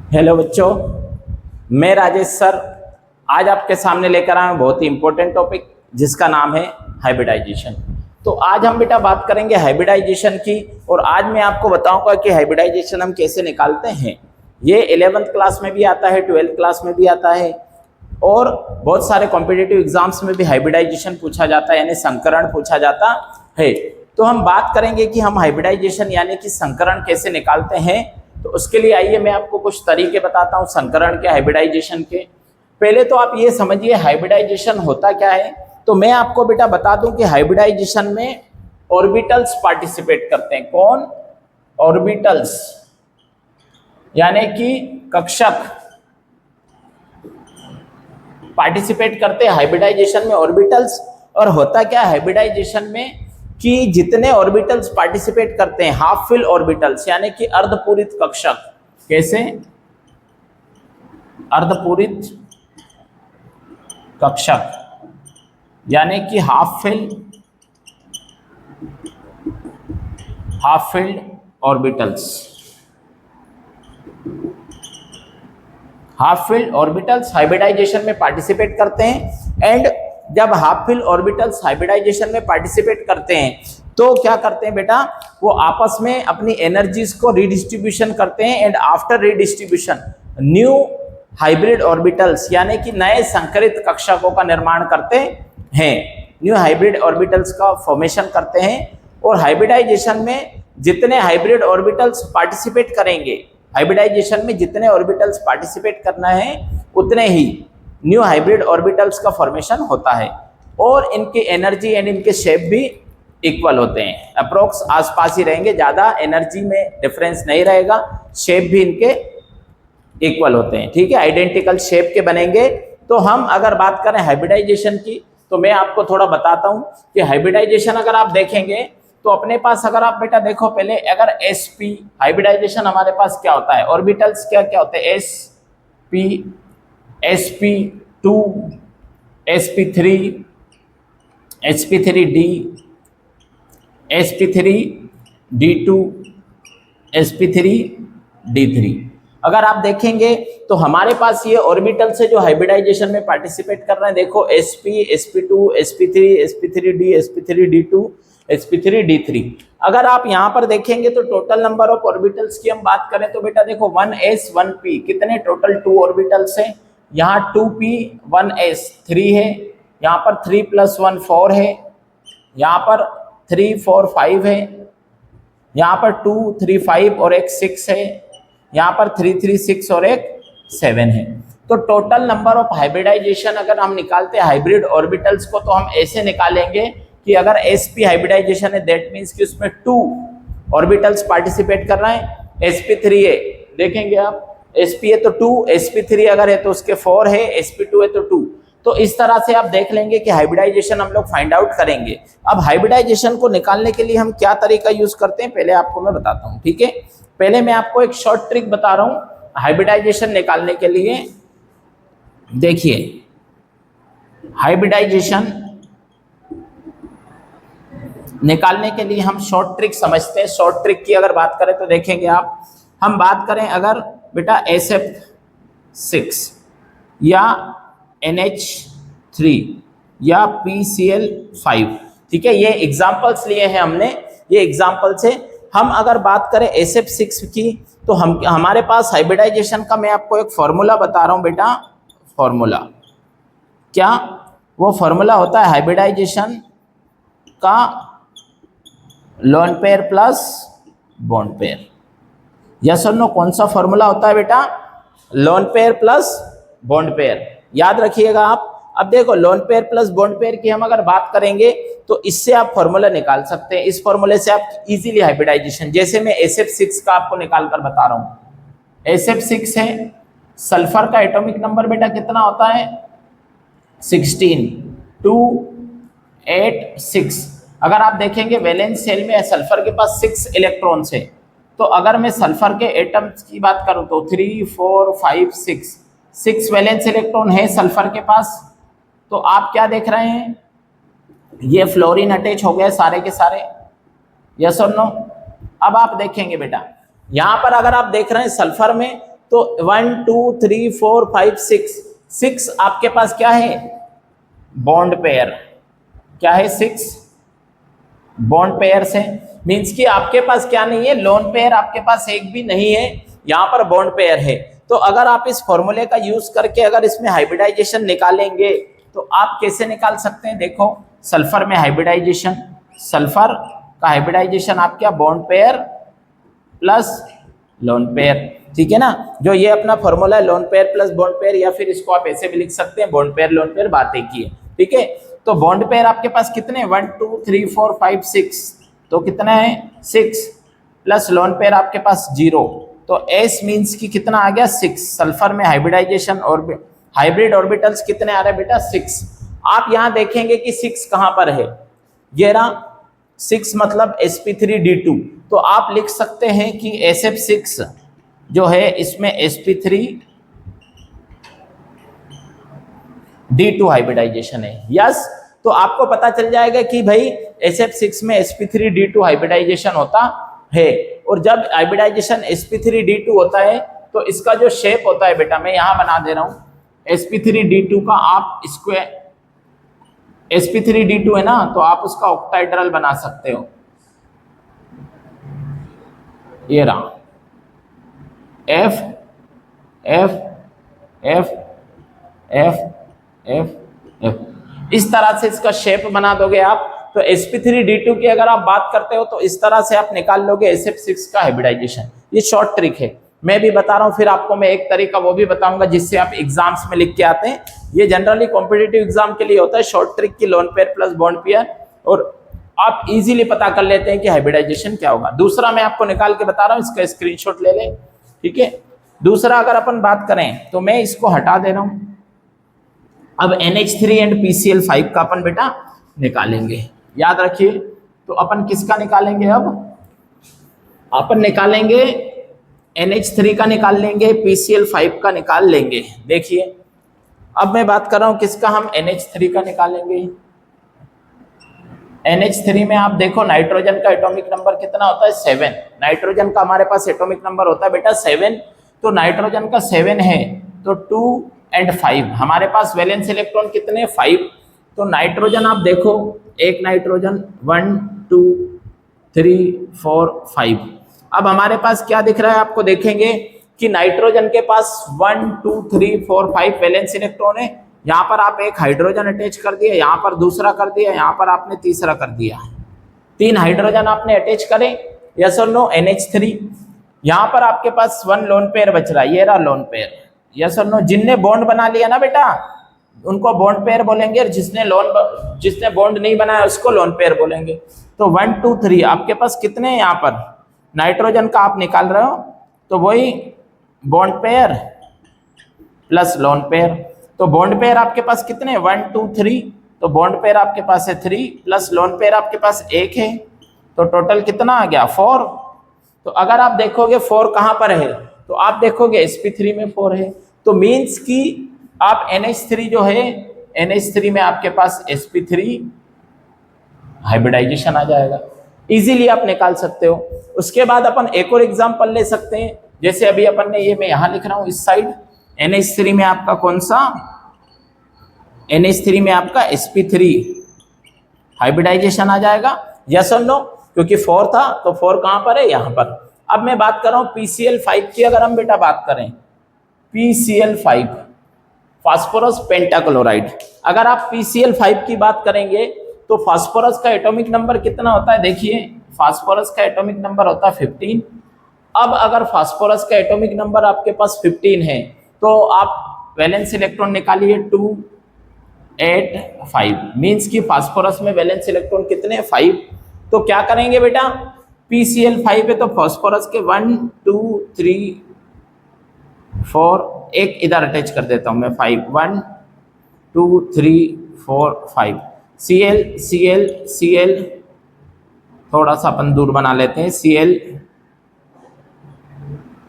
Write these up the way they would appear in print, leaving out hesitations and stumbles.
Hello बच्चों, मैं Rajesh sir आज आपके सामने लेकर आया हूं बहुत ही इंपॉर्टेंट टॉपिक जिसका नाम है हाइब्रिडाइजेशन। तो आज हम बेटा बात करेंगे हाइब्रिडाइजेशन की और आज मैं आपको बताऊंगा कि हाइब्रिडाइजेशन हम कैसे निकालते हैं। ये 11th क्लास में भी आता है, 12th क्लास में भी आता है और बहुत सारे कॉम्पिटिटिव एग्जाम्स में भी हाइब्रिडाइजेशन पूछा जाता है, यानी संकरण पूछा जाता है। तो हम बात करेंगे कि हम हाइब्रिडाइजेशन यानी कि संकरण कैसे निकालते हैं। तो उसके लिए आइए मैं आपको कुछ तरीके बताता हूं संकरण के, हाइब्रिडाइजेशन के। पहले तो आप ये समझिए हाइब्रिडाइजेशन होता क्या है। तो मैं आपको बेटा बता दूं कि हाइब्रिडाइजेशन में ऑर्बिटल्स पार्टिसिपेट करते हैं। कौन? ऑर्बिटल्स यानी कि कक्षक पार्टिसिपेट करते हैं हाइब्रिडाइजेशन में, ऑर्बिटल्स। और होता क्या है हाइब्रिडाइजेशन में कि जितने ऑर्बिटल्स पार्टिसिपेट करते हैं, हाफ फिल ऑर्बिटल्स यानी कि अर्धपूरित कक्षक। कैसे? अर्धपूरित कक्षक यानी कि half filled orbitals. Half filled orbitals hybridization में पार्टिसिपेट करते हैं। एंड जब हाफ फिल्ड ऑर्बिटल्स हाइब्रिडाइजेशन में पार्टिसिपेट करते हैं तो क्या करते हैं बेटा, वो आपस में अपनी एनर्जीज को रिडिस्ट्रीब्यूशन करते हैं। And after redistribution new hybrid orbitals यानी कि नए संकरित कक्षकों का निर्माण करते हैं, न्यू हाइब्रिड ऑर्बिटल्स का फॉर्मेशन करते हैं। और हाइब्रिडाइजेशन में जितने हाइब्रिड ऑर्बिटल्स पार्टिसिपेट करेंगे, हाइब्रिडाइजेशन में जितने ऑर्बिटल्स पार्टिसिपेट करना है उतने ही न्यू हाइब्रिड ऑर्बिटल्स का फॉर्मेशन होता है। और इनकी एनर्जी एंड इनके शेप भी इक्वल होते हैं, अप्रोक्स आसपास ही रहेंगे, ज्यादा एनर्जी में डिफरेंस नहीं रहेगा, शेप भी इनके इक्वल होते हैं। ठीक है, आइडेंटिकल शेप के बनेंगे। तो हम अगर बात करें हाइब्रिडाइजेशन की तो मैं आपको थोड़ा बताता हूं कि हाइब्रिडाइजेशन अगर आप देखेंगे तो अपने पास अगर आप बेटा देखो पहले, अगर sp हाइब्रिडाइजेशन हमारे पास क्या होता है, ऑर्बिटल्स क्या क्या होते हैं, sp, sp2, sp3, sp3d, sp3d2, sp3d3। अगर आप देखेंगे तो हमारे पास ये ऑर्बिटल से जो हाइब्रिडाइजेशन में पार्टिसिपेट कर रहे हैं, देखो sp, sp2, sp3, sp3d, sp3d2, sp3d3। अगर आप यहाँ पर देखेंगे तो टोटल नंबर ऑफ ऑर्बिटल्स की हम बात करें तो बेटा देखो 1s 1p, कितने टोटल 2 ऑर्बिटल्स हैं। यहाँ 2p 1s 3 है, यहाँ पर 3 + 1 4 है, यहाँ पर 3 4 5 है, यहाँ पर 2 3 5 और एक 6 है, यहाँ पर 3 3 6 और एक 7 है। तो टोटल नंबर ऑफ हाइब्रिडाइजेशन अगर हम निकालते हैं हाइब्रिड ऑर्बिटल्स को तो हम ऐसे निकालेंगे कि अगर sp हाइब्रिडाइजेशन है दैट मीन्स कि उसमें 2 ऑर्बिटल्स पार्टिसिपेट कर रहे हैं। sp3 है, देखेंगे आप sp है तो 2, sp3 अगर है तो उसके 4 है, sp2 है तो 2। तो इस तरह से आप देख लेंगे कि हाइब्रिडाइजेशन हम लोग फाइंड आउट करेंगे। अब हाइब्रिडाइजेशन को निकालने के लिए हम क्या तरीका यूज करते हैं पहले आपको मैं बताता हूं। ठीक है, पहले मैं आपको एक शॉर्ट ट्रिक बता रहा हूं हाइब्रिडाइजेशन निकालने के लिए। देखिए, हाइब्रिडाइजेशन निकालने के लिए हम शॉर्ट ट्रिक समझते हैं। शॉर्ट ट्रिक की अगर बात करें तो देखेंगे आप, हम बात करें अगर बेटा SF6 या NH3 या PCl5, ठीक है, ये एग्जांपल्स लिए हैं हमने, ये एग्जांपल्स है। हम अगर बात करें SF6 की तो हमारे पास हाइब्रिडाइजेशन का मैं आपको एक फॉर्मूला बता रहा हूं बेटा। फॉर्मूला क्या? वो फॉर्मूला होता है हाइब्रिडाइजेशन का lone pair plus bond pair. Yes और नो, कौन सा फॉर्मूला होता है बेटा? Lone pair plus bond pair. याद रखिएगा आप। अब देखो, lone pair plus bond pair की हम अगर बात करेंगे तो इससे आप फॉर्मूला निकाल सकते हैं। इस फॉर्मूले से आप इजीली हाइब्रिडाइजेशन, जैसे मैं SF6 का आपको निकाल कर बता रहा हूं। SF6 है, सल्फर का एटॉमिक नंबर बेटा कितना होता है? 16, 2 8 6। अगर आप देखेंगे वैलेंस शेल में सल्फर के पास 6 इलेक्ट्रॉन्स है। तो अगर मैं सल्फर के एटम्स की बात करूं तो 3 4 5 6 वैलेंस इलेक्ट्रॉन है सल्फर के पास। तो आप क्या देख रहे हैं, ये फ्लोरीन अटैच हो गए सारे के सारे। यस और नो? अब आप देखेंगे बेटा, यहां पर अगर आप देख रहे हैं सल्फर में तो 1 2 3 4 5 6, 6 आपके पास क्या है, बॉन्ड पेयर, क्या है 6 बॉन्ड पेयर्स है। मींस कि आपके पास क्या नहीं है, लोन पेयर आपके पास एक भी नहीं है, यहाँ पर बॉन्ड पेयर है। तो अगर आप इस फॉर्मूले का यूज करके अगर इसमें हाइब्रिडाइजेशन निकालेंगे तो आप कैसे निकाल सकते हैं, देखो सल्फर में हाइब्रिडाइजेशन, सल्फर का हाइब्रिडाइजेशन आप क्या, bond pair plus lone pair, ठीक है ना। जो ये अपना फॉर्मूला है lone pair plus bond pair, या फिर इसको आप ऐसे भी लिख सकते हैं बॉन्ड पेयर लोन पेयर, बात एक ही है, ठीक है। तो बॉन्ड पेयर आपके पास कितने, 1 2 3 4 5 6, तो कितना है 6, प्लस लोन पेयर आपके पास 0, तो S मीन्स की कितना आ गया 6। सल्फर में हाइब्रिडाइजेशन और हाइब्रिड ऑर्बिटल्स कितने आ रहे हैं बेटा 6। आप यहां देखेंगे कि 6 कहां पर है, ये रहा 6 मतलब sp3d2, तो आप लिख सकते हैं कि SF6 जो है इसमें sp3d2 हाइब्रिडाइजेशन है, यस। तो आपको पता चल जाएगा कि भाई SF6 में sp3d2 हाइब्रिडाइजेशन होता है, और जब हाइब्रिडाइजेशन sp3d2 होता है तो इसका जो शेप होता है बेटा, मैं यहां बना दे रहा हूं, sp3d2 का आप स्क्वायर, sp3d2 है ना, तो आप उसका ऑक्टाहेड्रल बना सकते हो, ये रहा F F F F F F, इस तरह से इसका शेप बना दोगे आप। तो sp3d2 की अगर आप बात करते हो तो इस तरह से आप निकाल लोगे SF6 का हाइब्रिडाइजेशन। ये शॉर्ट ट्रिक है, मैं भी बता रहा हूं, फिर आपको मैं एक तरीका वो भी बताऊंगा जिससे आप एग्जाम्स में लिख के आते हैं। ये जनरली कॉम्पिटिटिव एग्जाम के लिए होता है, शॉर्ट ट्रिक की lone pair plus bond pair, और आप इजीली पता कर लेते हैं कि हाइब्रिडाइजेशन क्या होगा। दूसरा मैं आपको निकाल के बता रहा हूं, इसका स्क्रीनशॉट ले ले, ठीक है। दूसरा अगर अपन बात करें तो मैं इसको हटा दे रहा हूं। अब NH3 एंड PCl5 का अपन बेटा निकालेंगे, याद रखिए। तो अपन किसका निकालेंगे, अब अपन निकालेंगे NH3 का निकाल लेंगे, PCl5 का निकाल लेंगे। देखिए अब मैं बात कर रहा हूं किसका, हम NH3 का निकालेंगे। NH3 में आप देखो नाइट्रोजन का एटॉमिक नंबर कितना होता है 7, नाइट्रोजन का हमारे पास एटॉमिक नंबर होता है बेटा 7, तो नाइट्रोजन का 7 है, तो 2 और 5 हमारे पास वैलेंस इलेक्ट्रॉन कितने 5, तो नाइट्रोजन आप देखो, एक नाइट्रोजन 1 2 3 4 5। अब हमारे पास क्या दिख रहा है, आपको देखेंगे कि नाइट्रोजन के पास 1 2 3 4 5 वैलेंस इलेक्ट्रॉन है, यहाँ पर आप एक हाइड्रोजन अटैच कर दिया, यहाँ पर दूसरा कर दिया, यहाँ पर आपने तीसरा कर दिया, 3 हाइड्रोजन आपने अटैच करे, यस और नो, NH3। यहाँ पर आपके पास 1 लोन पेयर बच रहा है, ये रहा लोन पेयर, यस और नो। जिनने बॉन्ड बना लिया ना बेटा उनको बॉन्ड पेयर बोलेंगे, और जिसने बॉन्ड नहीं बनाया उसको लोन पेयर बोलेंगे। तो 1 2 3 आपके पास कितने हैं, यहाँ पर नाइट्रोजन का आप निकाल रहे हो, तो वही bond pair plus lone pair. तो बॉन्ड पेयर आपके पास कितने 1 2 3, तो बॉन्ड पेयर आपके पास है 3 प्लस लोन पेयर आपके पास 1 है, तो टोटल कितना आ गया 4। तो अगर आप देखोगे 4 कहां पर है, तो आप देखोगे sp3 में 4 है, तो मीन्स कि आप NH3 जो है NH3 में आपके पास sp3 हाइब्रिडाइजेशन आ जाएगा, इजीली आप निकाल सकते हो। उसके बाद अपन एक और एग्जांपल ले सकते हैं, जैसे अभी अपन ने ये मैं यहां लिख रहा हूं इस साइड, NH3 में आपका कौन सा, NH3 में आपका sp3 हाइब्रिडाइजेशन आ जाएगा, यस और नो, क्योंकि 4 था तो 4 कहां पर है, यहां पर। अब मैं बात कर रहा हूं PCl5 की, अगर हम बेटा बात करें PCl5 फास्फोरस पेंटाक्लोराइड, अगर आप PCl5 की बात करेंगे तो फास्फोरस का एटॉमिक नंबर कितना होता है, देखिए फास्फोरस का एटॉमिक नंबर होता है 15। अब अगर फास्फोरस का एटॉमिक नंबर आपके पास 15 है तो आप वैलेंस इलेक्ट्रॉन निकालिए 2 8 5, मीन्स कि फास्फोरस में वैलेंस इलेक्ट्रॉन कितने 5। तो क्या करेंगे बेटा, PCl5 है तो फास्फोरस के 1 2 3 4, एक इधर अटैच कर देता हूं मैं 5, 1 2 3 4 5, Cl Cl Cl, थोड़ा सा अपन दूर बना लेते हैं, Cl,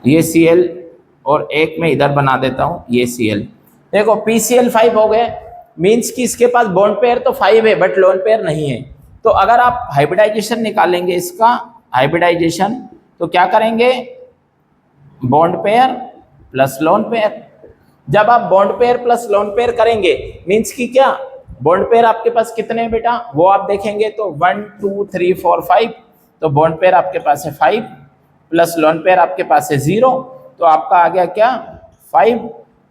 ये Cl, और एक मैं इधर बना देता हूं, ये Cl। देखो PCl5 हो गए, मीन्स कि इसके पास बॉन्ड पेयर तो 5 है बट लोन पेयर नहीं है। तो अगर आप हाइब्रिडाइजेशन निकालेंगे इसका हाइब्रिडाइजेशन, तो क्या करेंगे, bond pair plus lone pair. जब आप bond pair plus lone pair करेंगे मींस की क्या, बॉन्ड पेयर आपके पास कितने हैं बेटा, वो आप देखेंगे तो 1 2 3 4 5, तो बॉन्ड पेयर आपके पास है 5 प्लस लोन पेयर आपके पास है 0, तो आपका आ गया क्या 5।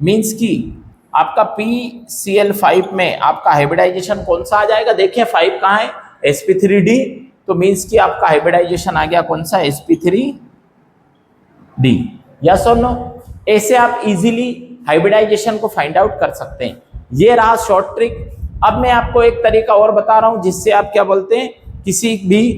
मींस की आपका PCl5 में आपका हाइब्रिडाइजेशन कौन सा आ जाएगा, देखिए 5 कहाँ है, sp3d, तो मींस की आपका हाइब्रिडाइजेशन आ गया कौन सा, sp3d। यस और नो। ऐसे आप इजीली हाइब्रिडाइजेशन को फाइंड आउट कर सकते हैं। ये रहा शॉर्ट ट्रिक। अब मैं आपको एक तरीका और बता रहा हूं जिससे आप क्या बोलते हैं, किसी भी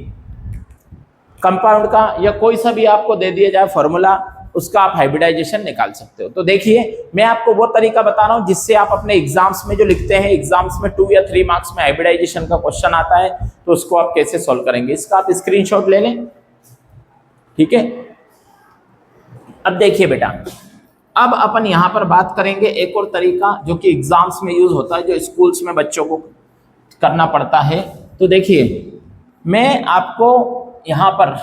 कंपाउंड का या कोई सा भी आपको दे दिया जाए फॉर्मूला, उसका आप हाइब्रिडाइजेशन निकाल सकते हो। तो देखिए मैं आपको वो तरीका बता रहा हूं जिससे आप अपने एग्जाम्स में जो लिखते हैं, एग्जाम्स में 2 या 3 मार्क्स में हाइब्रिडाइजेशन का क्वेश्चन आता है, तो उसको आप कैसे सॉल्व करेंगे, इसका आप स्क्रीनशॉट ले लें, ठीक है। अब देखिए बेटा, अब अपन यहां पर बात करेंगे एक और तरीका जो कि एग्जाम्स में यूज होता है, जो स्कूल्स में बच्चों को करना पड़ता है। तो देखिए मैं आपको यहां पर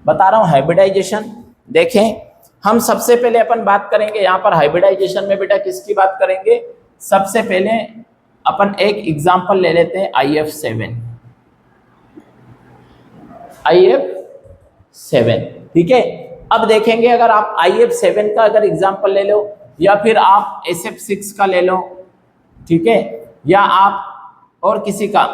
बता रहा हूं हाइब्रिडाइजेशन। देखें हम सबसे पहले अपन बात करेंगे यहां पर हाइब्रिडाइजेशन में बेटा किसकी बात करेंगे, सबसे पहले अपन एक एग्जांपल ले लेते हैं IF7, ठीक है। अब देखेंगे अगर आप IF7 का अगर एग्जांपल ले लो या फिर आप SF6 का ले लो, ठीक है, या आप और किसी का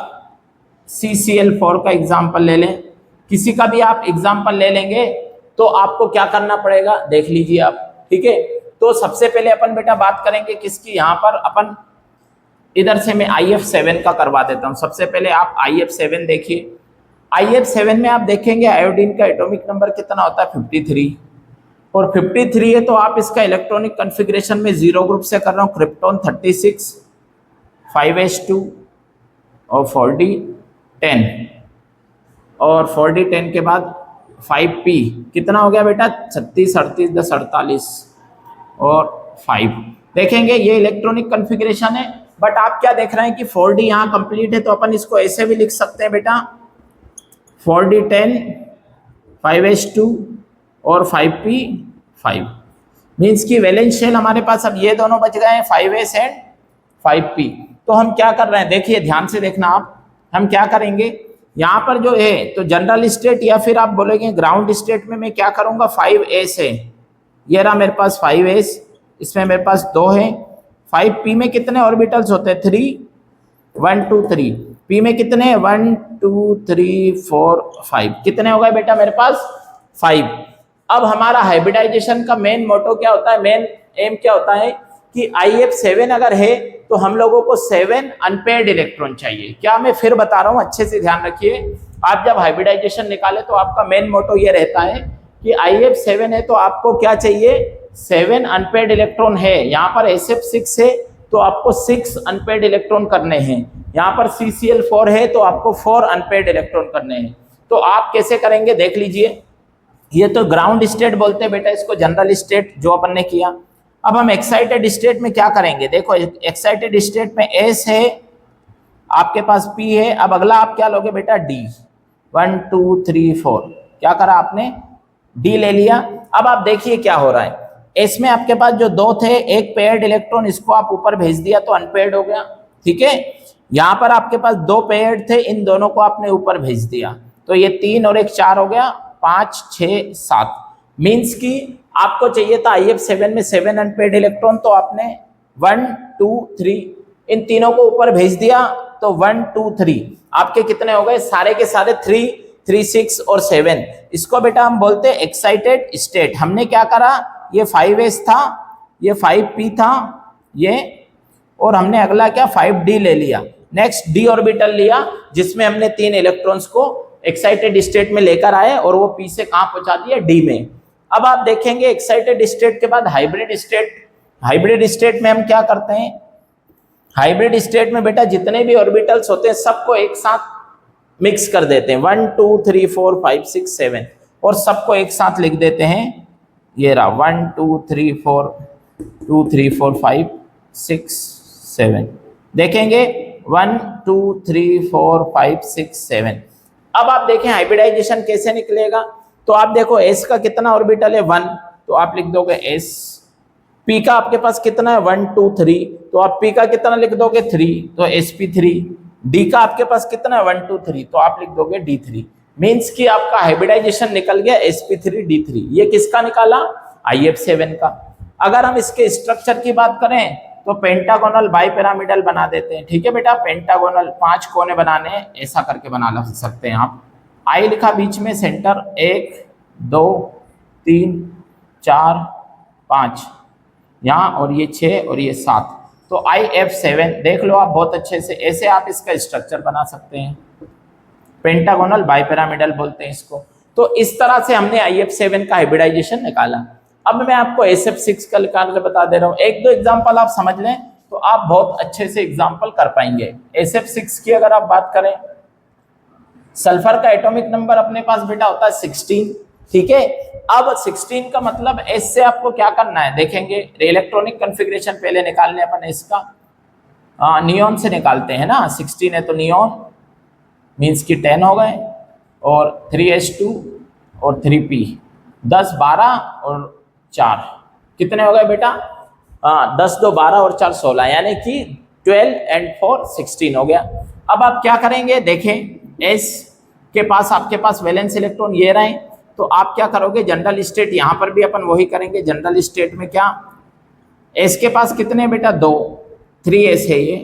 CCl4 का एग्जांपल ले लें, किसी का भी आप एग्जांपल ले लेंगे तो आपको क्या करना पड़ेगा देख लीजिए आप, ठीक है। तो सबसे पहले अपन बेटा बात करेंगे किसकी, यहाँ पर अपन इधर से मैं IF7 का करवा देता हूँ। सबसे पहले आप IF7 देखिए। IF7 में आप देखेंगे आयोडीन का एटॉमिक नंबर कितना होता है 53, और 53 है तो आप इसका इलेक्ट्रॉनिक कॉन्फ़िगरेशन में 0 ग्रुप से कर रहा हूँ, क्रिप्टॉन 36, 5s2 और 4d10, और 4d10 के बाद 5p कितना हो गया बेटा 36, 38, 10, 48 और 5। देखेंगे ये इलेक्ट्रॉनिक कॉन्फ़िगरेशन है, बट आप क्या देख रहे हैं कि 4d यहाँ कंप्लीट है, तो अपन इसको ऐसे भी लिख सकते हैं बेटा 4d10, 5s2 और 5p5। मीन्स की वैलेंस शेल हमारे पास अब ये दोनों बच गए हैं 5s एंड 5p। तो हम क्या कर रहे हैं, देखिए ध्यान से देखना आप, हम क्या करेंगे यहाँ पर जो है तो जनरल स्टेट या फिर आप बोलेंगे ग्राउंड स्टेट में मैं क्या करूंगा 5s है, ये रहा मेरे पास 5s, इसमें मेरे पास 2 है। 5p में कितने ऑर्बिटल्स होते हैं 3, 1 2 3, p में कितने 1 2 3 4 5, कितने हो गए बेटा मेरे पास 5। अब हमारा हाइब्रिडाइजेशन का मेन मोटो क्या होता है, मेन एम क्या होता है कि IF7 अगर है तो हम लोगों को 7 अनपेयर्ड इलेक्ट्रॉन चाहिए। क्या मैं फिर बता रहा हूं, अच्छे से ध्यान रखिए, आप जब हाइब्रिडाइजेशन निकाले तो आपका मेन मोटो ये रहता है कि IF7 है तो आपको क्या चाहिए 7 अनपेयर्ड इलेक्ट्रॉन है, यहाँ पर SF6 है तो आपको 6 अनपेयर्ड इलेक्ट्रॉन करने हैं, यहाँ पर CCl4 है तो आपको 4 अनपेयर्ड इलेक्ट्रॉन करने हैं। तो आप कैसे करेंगे देख लीजिए, ये तो ग्राउंड स्टेट बोलते हैं बेटा इसको, जनरल स्टेट जो अपन ने किया। अब हम एक्साइटेड स्टेट में क्या करेंगे, देखो एक्साइटेड स्टेट में S है, आपके पास P है, अब अगला आप क्या लोगे बेटा D, 1 2 3 4, क्या करा आपने D ले लिया। अब आप देखिए क्या हो रहा है, S में आपके पास जो 2 थे, एक पेयर्ड इलेक्ट्रॉन इसको आप ऊपर भेज दिया तो अनपेयर्ड हो गया, ठीक है। यहाँ पर आपके पास 2 पेयर्ड थे, इन दोनों को आपने ऊपर भेज दिया तो ये 3 और 1 4 हो गया, 5 6 7। मीन्स की आपको चाहिए था IF7 में 7 अनपेयर्ड इलेक्ट्रॉन, तो आपने 1 2 3 इन तीनों को ऊपर भेज दिया तो 1 2 3 आपके कितने हो गए, सारे के सारे 3 3 6 और 7। इसको बेटा हम बोलते हैं एक्साइटेड स्टेट। हमने क्या करा, ये 5s था, ये 5p था, ये, और हमने अगला क्या 5d ले लिया, नेक्स्ट d ऑर्बिटल लिया जिसमें हमने 3 इलेक्ट्रॉन्स को एक्साइटेड स्टेट में लेकर आए और वो p से कहां पहुंचा दिया d में। अब आप देखेंगे एक्साइटेड स्टेट के बाद हाइब्रिड स्टेट। हाइब्रिड स्टेट में हम क्या करते हैं, हाइब्रिड स्टेट में बेटा जितने भी ऑर्बिटल्स होते हैं सबको एक साथ मिक्स कर देते हैं, 1 2 3 4 5 6 7, और सबको एक साथ लिख देते हैं, ये रहा 1 2 3 4 2 3 4 5 6 7। देखेंगे 1 2 3 4 5 6 7। अब आप देखें हाइब्रिडाइजेशन कैसे निकलेगा, तो आप देखो S का कितना ऑर्बिटल है 1, तो आप लिख दोगे एस। पी का आपके पास कितना है 1 2 3, तो आप पी का कितना लिख दोगे 3, तो sp3। डी का आपके पास कितना है 1 2 3, तो आप लिख दोगे d3। मीन्स कि आपका हाइब्रिडाइजेशन निकल गया sp3d3। ये किसका निकाला? IF7 का। अगर हम इसके स्ट्रक्चर की बात करें तो पेंटागोनल बाइपिरामिडल बना देते हैं। ठीक है बेटा, पेंटागोनल 5 कोने बनाने हैं, ऐसा करके बना सकते हैं आप। आई लिखा बीच में, सेंटर 1 2 3 4 5 यहाँ, और ये 6 और ये 7, तो IF7 देख लो आप बहुत अच्छे से। ऐसे आप इसका स्ट्रक्चर बना सकते हैं, पेंटागोनल बाइपिरामिडल बोलते हैं इसको। तो इस तरह से हमने IF7 का हाइब्रिडाइजेशन निकाला। अब मैं आपको SF6 का निकाल के बता दे रहा हूँ। एक दो एग्जांपल आप समझ लें तो आप बहुत अच्छे से एग्जांपल कर पाएंगे। SF6 की अगर आप बात करें, सल्फर का एटॉमिक नंबर अपने पास बेटा होता है 16। ठीक है, अब 16 का मतलब एस से आपको क्या करना है देखेंगे। इलेक्ट्रॉनिक कॉन्फ़िगरेशन पहले निकालने अपन एस का, नियॉन से निकालते हैं ना। 16 है तो नियॉन मीन्स कि 10 हो गए, और 3s2 और 3p 10 12 और 4 कितने हो गए बेटा? 10 2 12 और 4 16, यानी कि 12 एंड 4 16 हो गया। अब आप क्या करेंगे देखें, एस के पास आपके पास वैलेंस इलेक्ट्रॉन ये रहे, तो आप क्या करोगे जनरल स्टेट, यहां पर भी अपन वही करेंगे। जनरल स्टेट में क्या, एस के पास कितने बेटा 2, 3s है ये।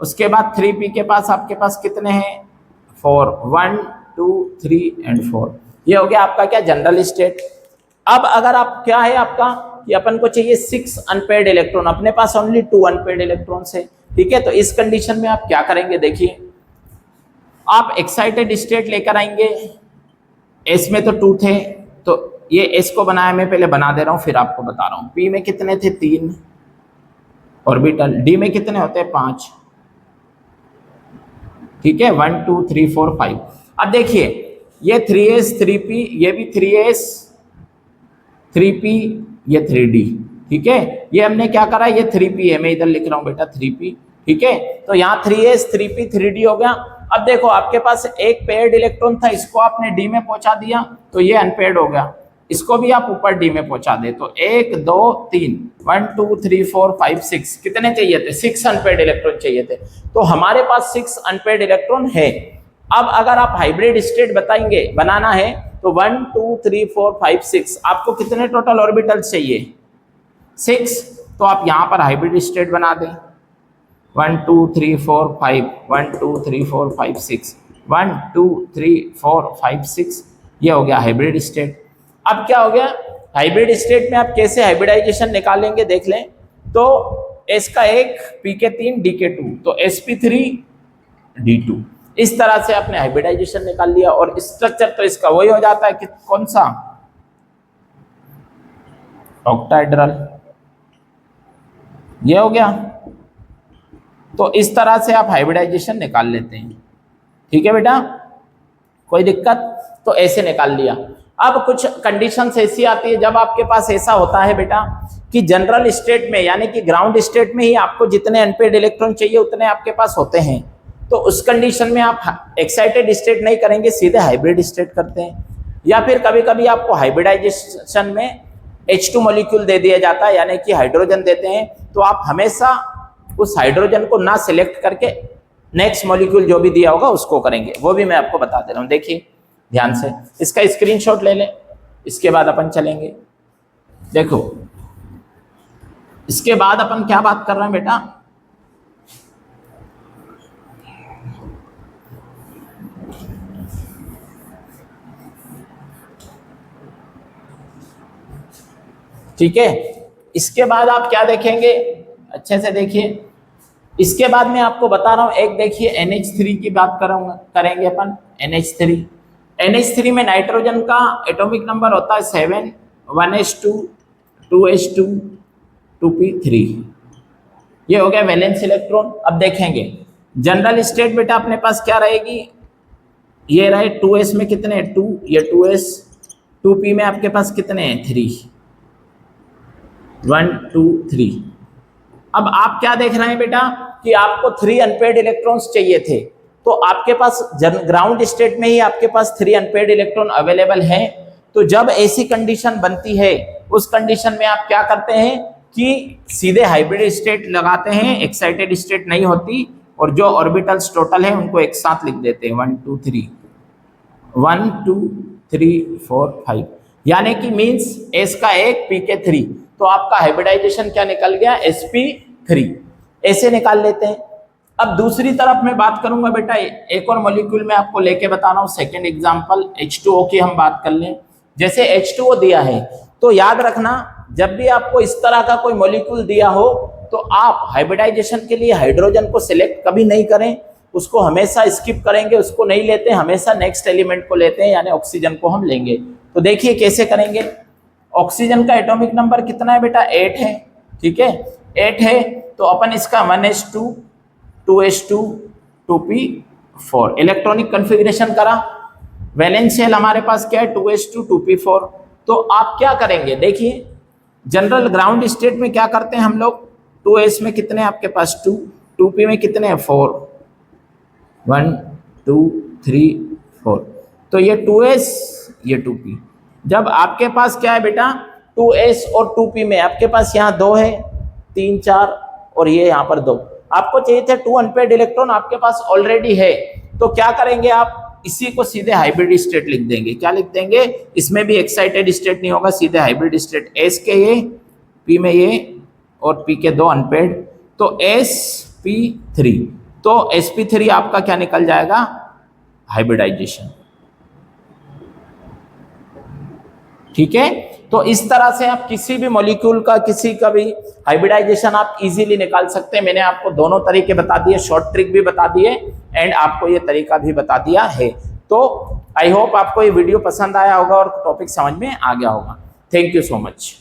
उसके बाद 3p के पास आपके पास कितने हैं 4, 1 2 3 एंड 4, ये हो गया आपका क्या जनरल स्टेट। अब अगर आप क्या है आपका कि अपन को चाहिए 6 अनपेयर्ड इलेक्ट्रॉन, अपने पास ओनली 2 अनपेयर्ड इलेक्ट्रॉन है। ठीक है, तो इस कंडीशन में आप क्या करेंगे देखिए, आप एक्साइटेड स्टेट लेकर आएंगे। एस में तो 2 थे, तो ये एस को बनाया, मैं पहले बना दे रहा हूं फिर आपको बता रहा हूं। पी में कितने थे 3 ऑर्बिटल, डी में कितने होते हैं 5। ठीक है, 1 2 3 4 5। अब देखिए ये 3s 3p, ये भी 3s 3p, ये 3d। ठीक है, ये हमने क्या करा, ये 3p है, मैं इधर लिख रहा हूं बेटा 3p। ठीक है, तो यहाँ 3s 3p 3d हो गया। अब देखो आपके पास एक पेयर्ड इलेक्ट्रॉन था, इसको आपने डी में पहुंचा दिया तो ये अनपेयर्ड हो गया। इसको भी आप ऊपर डी में पहुंचा दे तो 1 2 3 1 2 3 4 5 6 कितने चाहिए थे, 6 अनपेयर्ड इलेक्ट्रॉन चाहिए थे। तो हमारे पास 6 अनपेयर्ड इलेक्ट्रॉन है। अब अगर आप हाइब्रिड स्टेट बताएंगे बनाना है तो 1 2 3 4 5 6 आपको कितने टोटल ऑर्बिटल्स चाहिए 6, तो आप यहां पर हाइब्रिड स्टेट बना दें 1 2 3 4 5 1 2 3 4 5 6 1 2 3 4 5 6, ये हो गया हाइब्रिड स्टेट। अब क्या हो गया, हाइब्रिड स्टेट में आप कैसे हाइब्रिडाइजेशन निकालेंगे देख लें। तो एस का 1 पी के 3 डी के 2, तो sp3 d2, इस तरह से आपने हाइब्रिडाइजेशन निकाल लिया। और स्ट्रक्चर तो इसका वही हो जाता है कि कौन सा, ऑक्टाहेड्रल, ये हो गया। तो इस तरह से आप हाइब्रिडाइजेशन निकाल लेते हैं। ठीक है बेटा, कोई दिक्कत, तो ऐसे निकाल लिया। अब कुछ कंडीशंस ऐसी आती है जब आपके पास ऐसा होता है बेटा कि जनरल स्टेट में यानी कि ग्राउंड स्टेट में ही आपको जितने अनपेयर्ड इलेक्ट्रॉन चाहिए उतने आपके पास होते हैं, तो उस कंडीशन में आप एक्साइटेड स्टेट नहीं करेंगे, सीधे हाइब्रिड स्टेट करते हैं। या फिर कभी कभी आपको हाइब्रिडाइजेशन में H2 मॉलिक्यूल दे दिया जाता है यानी कि हाइड्रोजन देते हैं, तो आप हमेशा उस हाइड्रोजन को ना सिलेक्ट करके नेक्स्ट मॉलिक्यूल जो भी दिया होगा उसको करेंगे, वो भी मैं आपको बता दे रहा हूं। देखिए ध्यान से, इसका स्क्रीनशॉट ले लें, इसके बाद अपन चलेंगे। देखो इसके बाद अपन क्या बात कर रहे हैं बेटा, ठीक है। इसके बाद आप क्या देखेंगे, अच्छे से देखिए। इसके बाद मैं आपको बता रहा हूं, एक देखिए NH3 की बात करेंगे अपन। NH3 में नाइट्रोजन का एटॉमिक नंबर होता है 7, 1s2 2s2 2p3, ये हो गया वैलेंस इलेक्ट्रॉन। अब देखेंगे जनरल स्टेट बेटा अपने पास क्या रहेगी, ये रहे 2s में कितने 2, ये 2s, 2p में आपके पास कितने हैं 3, 1 2 3। अब आप क्या देख रहे हैं बेटा कि आपको 3 अनपेयर्ड इलेक्ट्रॉन्स चाहिए थे, तो आपके पास ग्राउंड स्टेट में ही आपके पास 3 अनपेयर्ड इलेक्ट्रॉन अवेलेबल हैं। तो जब ऐसी कंडीशन बनती है उस कंडीशन में आप क्या करते हैं कि सीधे हाइब्रिड स्टेट लगाते हैं, एक्साइटेड स्टेट नहीं होती, और जो ऑर्बिटल्स टोटल है उनको एक साथ लिख देते हैं 1 2 3 1 2 3 4 5, यानी कि मीन्स S का 1 P के 3, तो आपका हाइब्रिडाइजेशन क्या निकल गया sp3, ऐसे निकाल लेते हैं। अब दूसरी तरफ मैं बात करूंगा बेटा, एक और मॉलिक्यूल में आपको लेके बता रहा हूं, सेकेंड एग्जांपल H2O की हम बात कर लें। जैसे H2O दिया है तो याद रखना, जब भी आपको इस तरह का कोई मॉलिक्यूल दिया हो तो आप हाइब्रिडाइजेशन के लिए हाइड्रोजन को सिलेक्ट कभी नहीं करें, उसको हमेशा स्किप करेंगे, उसको नहीं लेते, हमेशा नेक्स्ट एलिमेंट को लेते हैं, यानी ऑक्सीजन को हम लेंगे। तो देखिए कैसे करेंगे। ऑक्सीजन का एटॉमिक नंबर कितना है बेटा? 8 है, ठीक है 8 है, तो अपन इसका 1s2 2s2 2p4 electronic configuration करा। वैलेंस शेल हमारे पास क्या है? 2s2 2p4। तो आप क्या करेंगे, देखिए जनरल ग्राउंड स्टेट में क्या करते हैं हम लोग, 2s में कितने आपके पास 2, 2p में कितने हैं 4, 1 2 3 4, तो ये 2s ये 2p। जब आपके पास क्या है बेटा 2s और 2p में आपके पास यहाँ 2 है, 3 4 और ये यहाँ पर 2, आपको चाहिए थे 2 अनपेयर्ड इलेक्ट्रॉन, आपके पास ऑलरेडी है, तो क्या करेंगे आप इसी को सीधे हाइब्रिड स्टेट लिख देंगे। क्या लिख देंगे? इसमें भी एक्साइटेड स्टेट नहीं होगा, सीधे हाइब्रिड स्टेट, S के ये, P में ये और P के 2 अनपेयर्ड, तो sp3, तो sp3 आपका क्या निकल जाएगा? हाइब्रिडाइजेशन। ठीक है, तो इस तरह से आप किसी भी मॉलिक्यूल का, किसी का भी हाइब्रिडाइजेशन आप इजीली निकाल सकते हैं। मैंने आपको दोनों तरीके बता दिए, शॉर्ट ट्रिक भी बता दिए एंड आपको ये तरीका भी बता दिया है। तो आई होप आपको ये वीडियो पसंद आया होगा और टॉपिक समझ में आ गया होगा। Thank you so much.